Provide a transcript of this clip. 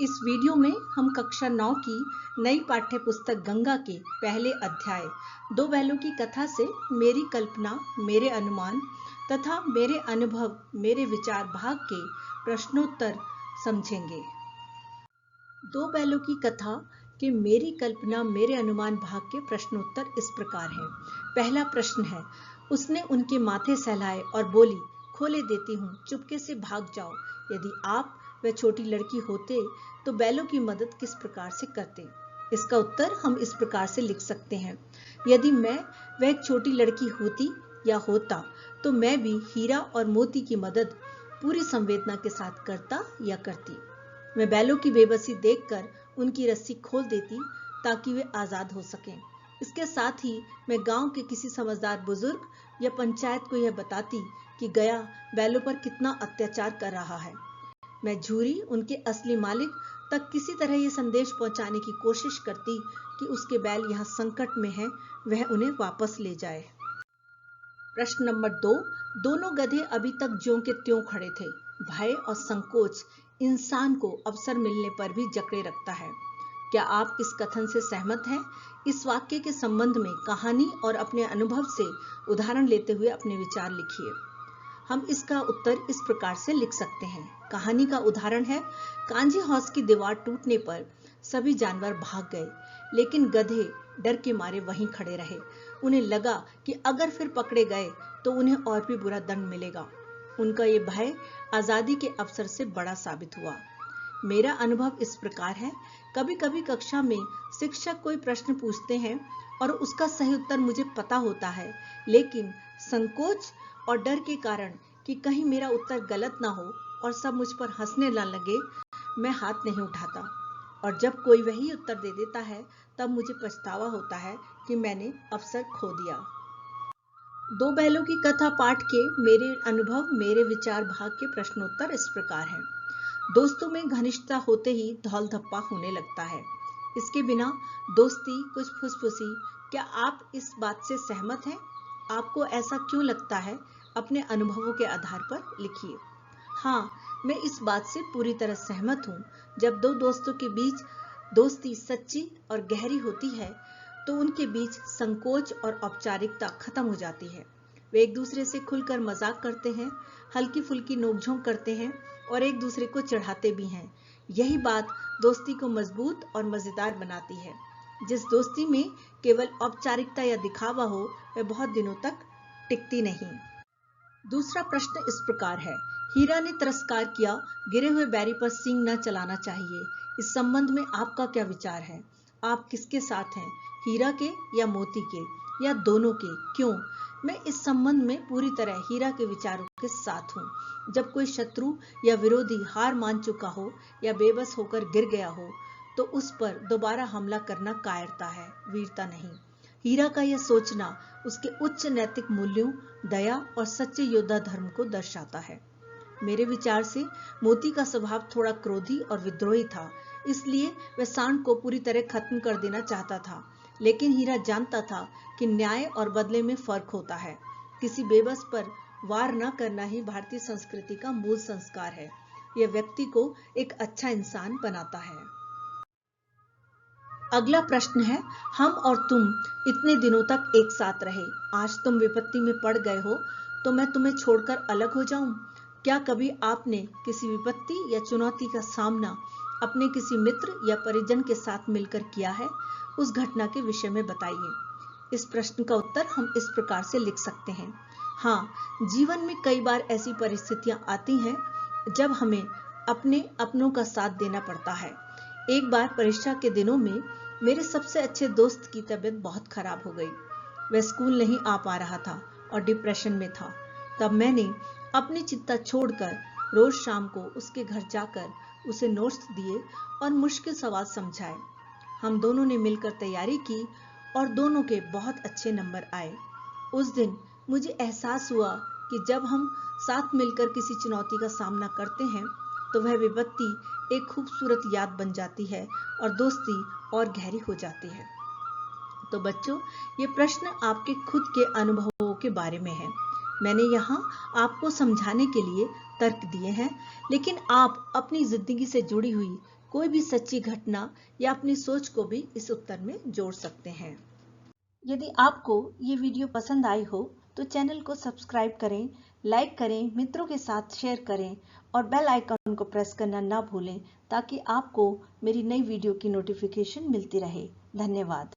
इस वीडियो में हम कक्षा 9 की नई पाठ्य पुस्तक गंगा के पहले अध्याय दो बैलों की कथा से मेरी कल्पना, मेरे अनुमान तथा मेरे अनुभव, मेरे विचार भाग के प्रश्नोत्तर समझेंगे। दो बैलों की कथा के मेरी कल्पना, मेरे अनुमान भाग के प्रश्नोत्तर इस प्रकार हैं। पहला प्रश्न है, उसने उनके माथे सहलाए और बोली, खोले देती हूँ, चुपके से भाग जाओ। यदि आप वह छोटी लड़की होते तो बैलों की मदद किस प्रकार से करते? इसका उत्तर हम इस प्रकार से लिख सकते हैं, यदि मैं वह एक छोटी लड़की होती या होता तो मैं भी हीरा और मोती की मदद पूरी संवेदना के साथ करता या करती। मैं बैलों की बेबसी देखकर उनकी रस्सी खोल देती ताकि वे आजाद हो सकें। इसके साथ ही मैं गांव के किसी समझदार बुजुर्ग या पंचायत को यह बताती कि गया बैलों पर कितना अत्याचार कर रहा है। मैं झूरी उनके असली मालिक तक किसी तरह यह संदेश पहुंचाने की कोशिश करती कि उसके बैल यहाँ संकट में हैं, वह उन्हें वापस ले जाए। प्रश्न नंबर 2, दोनों गधे अभी तक ज्यों के त्यों खड़े थे। भय और संकोच इंसान को अवसर मिलने पर भी जकड़े रखता है। क्या आप इस कथन से सहमत हैं? इस वाक्य के संबंध में कहानी और अपने अनुभव से उदाहरण लेते हुए अपने विचार लिखिए। हम इसका उत्तर इस प्रकार से लिख सकते हैं। कहानी का उदाहरण है, कांजी हाउस की दीवार टूटने पर सभी जानवर भाग गए, लेकिन गधे डर के मारे वहीं खड़े रहे। उन्हें लगा कि अगर फिर पकड़े गए तो उन्हें और भी बुरा दंड मिलेगा। उनका ये भय आजादी के अवसर से बड़ा साबित हुआ। मेरा अनुभव इस प्रकार है, कभी कभी कक्षा में शिक्षक कोई प्रश्न पूछते हैं और उसका सही उत्तर मुझे पता होता है, लेकिन संकोच और डर के कारण कि कहीं मेरा उत्तर गलत ना हो और सब मुझ पर हंसने ना लगे, मैं हाथ नहीं उठाता। और जब कोई वही उत्तर दे देता है तब मुझे पछतावा होता है कि मैंने अवसर खो दिया। दो बैलों की कथा पाठ के मेरे अनुभव, मेरे विचार भाग के प्रश्नोत्तर इस प्रकार हैं। दोस्तों में घनिष्ठता होते ही धौल धप्पा होने लगता है। इसके बिना दोस्ती कुछ फुसफुसी। क्या आप इस बात से सहमत हैं? आपको ऐसा क्यों लगता है? अपने अनुभवों के आधार पर लिखिए। हाँ, मैं इस बात से पूरी तरह सहमत हूँ। जब दो दोस्तों के बीच दोस्ती सच्ची और गहरी होती है तो उनके बीच संकोच और औपचारिकता खत्म हो जाती है। वे एक दूसरे से खुलकर मजाक करते हैं, हल्की फुल्की नोकझोंक करते हैं और एक दूसरे को चिढ़ाते भी हैं। यही बात दोस्ती को मजबूत और मजेदार बनाती है। जिस दोस्ती में केवल औपचारिकता या दिखावा हो, वह बहुत दिनों तक टिकती नहीं। दूसरा प्रश्न इस प्रकार है, हीरा ने तिरस्कार किया, गिरे हुए बैरी पर सींग न चलाना चाहिए। इस संबंध में आपका क्या विचार है? आप किसके साथ हैं, हीरा के या मोती के या दोनों के? क्यों? मैं इस संबंध में पूरी तरह हीरा के विचारों के साथ हूँ। जब कोई शत्रु या विरोधी हार मान चुका हो या बेबस होकर गिर गया हो तो उस पर दोबारा हमला करना कायरता है, वीरता नहीं। हीरा का यह सोचना उसके उच्च नैतिक मूल्यों, दया और सच्चे योद्धा धर्म को दर्शाता है। मेरे विचार से मोती का स्वभाव थोड़ा क्रोधी और विद्रोही था, इसलिए वह सांड को पूरी तरह खत्म कर देना चाहता था। लेकिन हीरा जानता था कि न्याय और बदले में फर्क होता है। किसी बेबस पर वार न करना ही भारतीय संस्कृति का मूल संस्कार है। यह व्यक्ति को एक अच्छा इंसान बनाता है। अगला प्रश्न है, हम और तुम इतने दिनों तक एक साथ रहे, आज तुम विपत्ति में पड़ गए हो तो मैं तुम्हें छोड़कर अलग हो जाऊं? क्या कभी आपने किसी विपत्ति या चुनौती का सामना अपने किसी मित्र या परिजन के साथ मिलकर किया है? उस घटना के विषय में बताइए। इस प्रश्न का उत्तर हम इस प्रकार से लिख सकते हैं, हाँ, जीवन में कई बार ऐसी परिस्थितियां आती हैं जब हमें अपने अपनों का साथ देना पड़ता है। एक बार परीक्षा के दिनों में मेरे सबसे अच्छे दोस्त की तबीयत बहुत खराब हो गई। वह स्कूल नहीं आ पा रहा था और डिप्रेशन में था। तब मैंने अपनी चिंता छोड़कर रोज शाम को उसके घर जाकर उसे नोट्स दिए और मुश्किल सवाल समझाए। हम दोनों ने मिलकर तैयारी की और दोनों के बहुत अच्छे नंबर आए। उस दिन मुझे एहसास हुआ कि जब हम साथ मिलकर किसी चुनौती का सामना करते हैं तो वह विपत्ति एक खूबसूरत याद बन जाती है और दोस्ती और गहरी हो जाती है। तो बच्चों, ये प्रश्न आपके खुद के अनुभवों के बारे में है। मैंने यहाँ आपको समझाने के लिए तर्क दिए हैं, लेकिन आप अपनी जिंदगी से जुड़ी हुई कोई भी सच्ची घटना या अपनी सोच को भी इस उत्तर में जोड़ सकते हैं। यदि आपको ये वीडियो पसंद आई हो तो चैनल को सब्सक्राइब करें, लाइक करें, मित्रों के साथ शेयर करें और बेल आइकन को प्रेस करना ना भूलें ताकि आपको मेरी नई वीडियो की नोटिफिकेशन मिलती रहे। धन्यवाद।